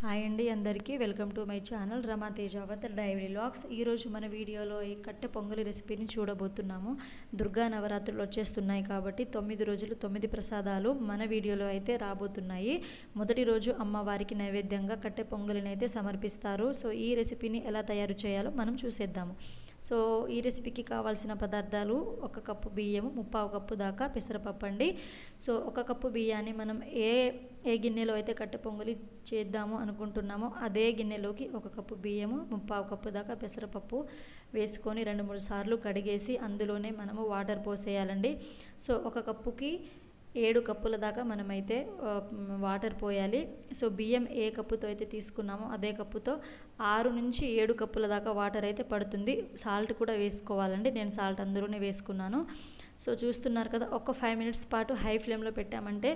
Hi అండి అందరికీ welcome to my channel Rama Tejavath diary vlogs. ఈరోజు మన వీడియోలో ఈ కట్టె పొంగలి రెసిపీని చూడబోతున్నాము. దుర్గా నవరాత్రులు వచ్చేస్తున్నాయి కాబట్టి 9 రోజులు 9 ప్రసాదాలు మన వీడియోలో అయితే రాబోతున్నాయి. మొదటి రోజు అమ్మవారికి నైవేద్యంగా కట్టె పొంగలిని అయితే సమర్పిస్తారు. సో ఈ రెసిపీని ఎలా తయారు చేయాలో మనం చూసేద్దాము. సో ఈ రెసిపీకి కావాల్సిన పదార్థాలు 1 కప్పు బియ్యము, 3/4 కప్పు దాకా పెసరపప్పు అండి. సో 1 కప్పు బియ్యాన్ని మనం ఏ గిన్నెలో అయితే కట్టె పొంగలి చేద్దాము అనుకుంటున్నామో అదే గిన్నెలోకి 1 కప్పు బియ్యము, 3/4 కప్పు దాకా పెసరపప్పు వేసుకొని 2-3 సార్లు కడిగేసి అందులోనే మనము వాటర్ పోసేయాలండి. సో 1 కప్పుకి 7 కప్పుల దాకా మనమైతే వాటర్ పోయాలి. సో బియ్యం ఏ కప్పుతో అయితే తీసుకున్నామో అదే కప్పుతో 6 నుంచి 7 కప్పుల దాకా వాటర్ అయితే పడుతుంది. సాల్ట్ కూడా వేసుకోవాలండి. నేను సాల్ట్ అందులోనే వేసుకున్నాను. సో చూస్తున్నారు కదా, ఒక 5 మినిట్స్ పాటు హై ఫ్లేమ్లో పెట్టామంటే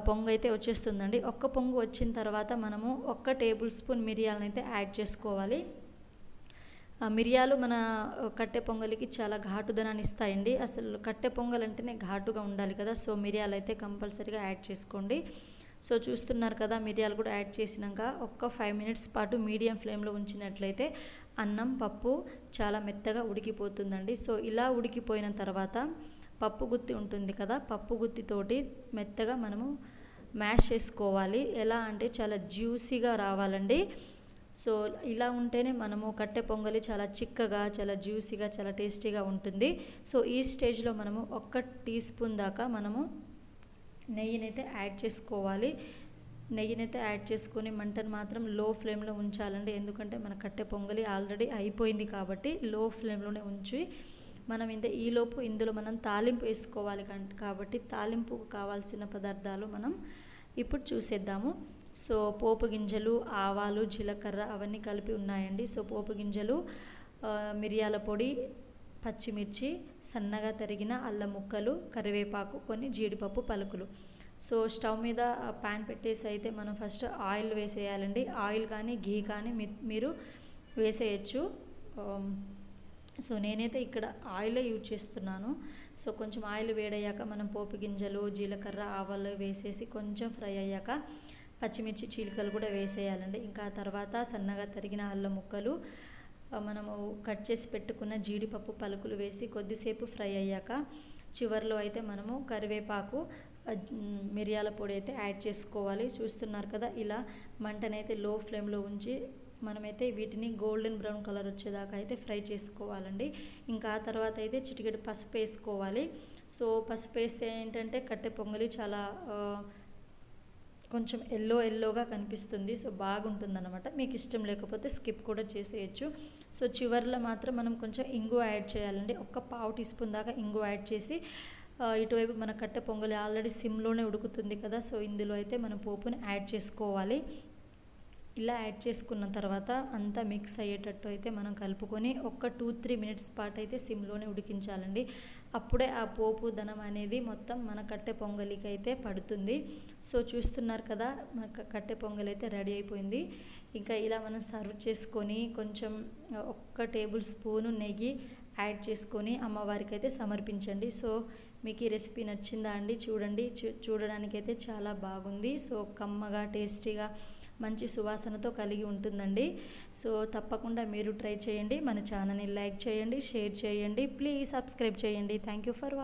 పొంగు అయితే వచ్చేస్తుందండి. ఒక్క పొంగు వచ్చిన తర్వాత మనము 1 టేబుల్ స్పూన్ మిరియాలను అయితే యాడ్ చేసుకోవాలి. మిరియాలు మన కట్టె పొంగలికి చాలా ఘాటుదనాన్ని ఇస్తాయండి. అసలు కట్టె పొంగల్ అంటేనే ఘాటుగా ఉండాలి కదా. సో మిరియాలు అయితే కంపల్సరీగా యాడ్ చేసుకోండి. సో చూస్తున్నారు కదా, మిరియాలు కూడా యాడ్ చేసినాక ఒక్క 5 మినిట్స్ పాటు మీడియం ఫ్లేమ్లో ఉంచినట్లయితే అన్నం పప్పు చాలా మెత్తగా ఉడికిపోతుందండి. సో ఇలా ఉడికిపోయిన తర్వాత పప్పు గుత్తి ఉంటుంది కదా, పప్పు గుత్తితోటి మెత్తగా మనము మ్యాష్ చేసుకోవాలి. ఎలా అంటే చాలా జ్యూసీగా రావాలండి. సో ఇలా ఉంటేనే మనము కట్టె పొంగలి చాలా చిక్కగా, చాలా జ్యూసీగా, చాలా టేస్టీగా ఉంటుంది. సో ఈ స్టేజ్లో మనము 1 టీ స్పూన్ దాకా మనము నెయ్యినైతే యాడ్ చేసుకోవాలి. నెయ్యినైతే యాడ్ చేసుకొని మంటను మాత్రం లో ఫ్లేమ్లో ఉంచాలండి. ఎందుకంటే మన కట్టె పొంగలి ఆల్రెడీ అయిపోయింది కాబట్టి లో ఫ్లేమ్లోనే ఉంచి మనం ఈలోపు ఇందులో మనం తాలింపు వేసుకోవాలి కాబట్టి తాలింపుకు కావాల్సిన పదార్థాలు మనం ఇప్పుడు చూసేద్దాము. సో పోపు గింజలు, ఆవాలు, జీలకర్ర అవన్నీ కలిపి ఉన్నాయండి. సో పోపు గింజలు, మిరియాల పొడి, పచ్చిమిర్చి, సన్నగా తరిగిన అల్లం ముక్కలు, కరివేపాకు, కొన్ని జీడిపప్పు పలుకులు. సో స్టవ్ మీద ప్యాన్ పెట్టేసి అయితే మనం ఫస్ట్ ఆయిల్ వేసేయాలండి. ఆయిల్ కానీ ఘీ కానీ మీరు వేసేయచ్చు. సో నేనైతే ఇక్కడ ఆయిలే యూజ్ చేస్తున్నాను. సో కొంచెం ఆయిల్ వేడయ్యాక మనం పోపు గింజలు, జీలకర్ర, ఆవాలు వేసేసి కొంచెం ఫ్రై అయ్యాక పచ్చిమిర్చి చీలికలు కూడా వేసేయాలండి. ఇంకా తర్వాత సన్నగా తరిగిన అల్లం ముక్కలు, మనము కట్ చేసి పెట్టుకున్న జీడిపప్పు పలుకులు వేసి కొద్దిసేపు ఫ్రై అయ్యాక చివరిలో అయితే మనము కరివేపాకు, మిరియాల పొడి అయితే యాడ్ చేసుకోవాలి. చూస్తున్నారు కదా, ఇలా మంటనైతే లో ఫ్లేమ్లో ఉంచి మనమైతే వీటిని గోల్డెన్ బ్రౌన్ కలర్ వచ్చేదాకా అయితే ఫ్రై చేసుకోవాలండి. ఇంకా ఆ తర్వాత అయితే చిటికెడు పసుపు వేసుకోవాలి. సో పసుపు వేస్తే ఏంటంటే కట్టె పొంగలి చాలా కొంచెం ఎల్లోగా కనిపిస్తుంది. సో బాగుంటుంది అనమాట. మీకు ఇష్టం లేకపోతే స్కిప్ కూడా చేసేయచ్చు. సో చివర్లో మాత్రం మనం కొంచెం ఇంగువ యాడ్ చేయాలండి. 1/4 టీ స్పూన్ దాకా ఇంగువ యాడ్ చేసి ఇటువైపు మన కట్టె పొంగలి ఆల్రెడీ సిమ్లోనే ఉడుకుతుంది కదా. సో ఇందులో అయితే మనం పోపుని యాడ్ చేసుకోవాలి. ఇలా యాడ్ చేసుకున్న తర్వాత అంతా మిక్స్ అయ్యేటట్టు అయితే మనం కలుపుకొని 2-3 మినిట్స్ పాటు అయితే సిమ్లోనే ఉడికించాలండి. అప్పుడే ఆ పోపు దనం అనేది మొత్తం మన కట్టె పొంగలికి అయితే పడుతుంది. సో చూస్తున్నారు కదా, మన కట్టె పొంగలి అయితే రెడీ అయిపోయింది. ఇంకా ఇలా మనం సర్వ్ చేసుకొని కొంచెం 1 టేబుల్ స్పూను నెయ్యి యాడ్ చేసుకొని అమ్మవారికి అయితే సమర్పించండి. సో మీకు ఈ రెసిపీ నచ్చిందా అండి? చూడండి, చూడడానికైతే చాలా బాగుంది. సో కమ్మగా, టేస్టీగా, మంచి సువాసనతో కలిగి ఉంటుందండి. సో తప్పకుండా మీరు ట్రై చేయండి. మన ఛానల్ని లైక్ చేయండి, షేర్ చేయండి, ప్లీజ్ సబ్స్క్రైబ్ చేయండి. Thank you for watching.